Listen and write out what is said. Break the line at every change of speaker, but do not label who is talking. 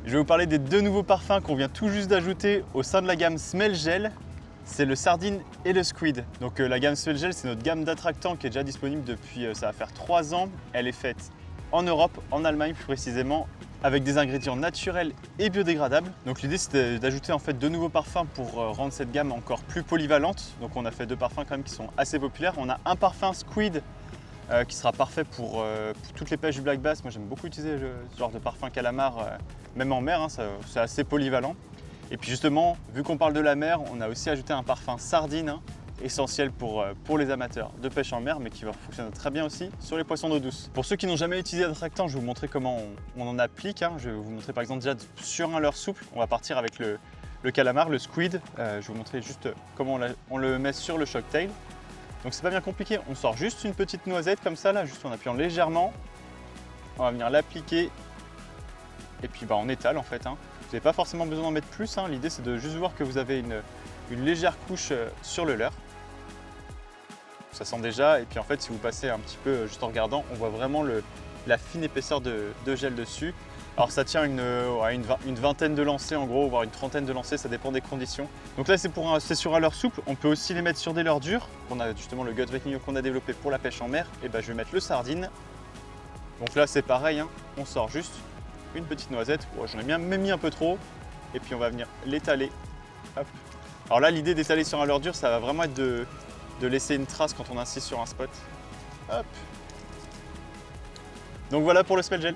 Je vais vous parler des deux nouveaux parfums qu'on vient tout juste d'ajouter au sein de la gamme Smell Gel. C'est le Sardine et le Squid. Donc la gamme Smell Gel, c'est notre gamme d'attractants qui est déjà disponible depuis, ça va faire 3 ans. Elle est faite en Europe, en Allemagne plus précisément, avec des ingrédients naturels et biodégradables. Donc l'idée c'était d'ajouter en fait deux nouveaux parfums pour rendre cette gamme encore plus polyvalente. Donc on a fait deux parfums quand même qui sont assez populaires. On a un parfum Squid qui sera parfait pour toutes les pêches du black bass. Moi j'aime beaucoup utiliser ce genre de parfum calamar, même en mer, hein, c'est assez polyvalent. Et puis justement, vu qu'on parle de la mer, on a aussi ajouté un parfum sardine, hein, essentiel pour les amateurs de pêche en mer, mais qui va fonctionner très bien aussi sur les poissons d'eau douce. Pour ceux qui n'ont jamais utilisé d'attractant, je vais vous montrer comment on en applique, hein. Je vais vous montrer par exemple déjà sur un leurre souple. On va partir avec le calamar, le squid. Je vais vous montrer juste comment on le met sur le shocktail. Donc c'est pas bien compliqué, on sort juste une petite noisette comme ça, là, juste en appuyant légèrement. On va venir l'appliquer et puis on étale en fait, hein. Vous n'avez pas forcément besoin d'en mettre plus, hein. L'idée c'est de juste voir que vous avez une légère couche sur le leurre. Ça sent déjà, et puis en fait si vous passez un petit peu juste en regardant, on voit vraiment la fine épaisseur de gel dessus. Alors ça tient une vingtaine de lancers en gros, voire une trentaine de lancers, ça dépend des conditions. Donc là c'est sur un leurre souple, on peut aussi les mettre sur des leurres durs. On a justement le Gut Viking qu'on a développé pour la pêche en mer, et je vais mettre le sardine. Donc là c'est pareil, hein. On sort juste une petite noisette, j'en ai même mis un peu trop, et puis on va venir l'étaler. Hop. Alors là l'idée d'étaler sur un leurre dur, ça va vraiment être de laisser une trace quand on insiste sur un spot. Hop. Donc voilà pour le Smell Gel.